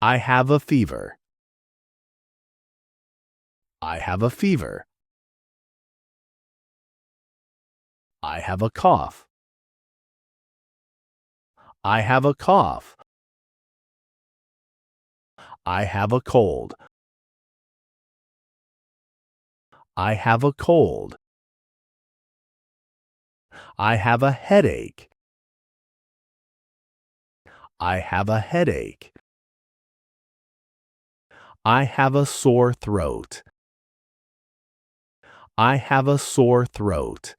I have a fever. I have a fever. I have a cough. I have a cough. I have a cold. I have a cold. I have a headache. I have a headache. I have a sore throat. I have a sore throat.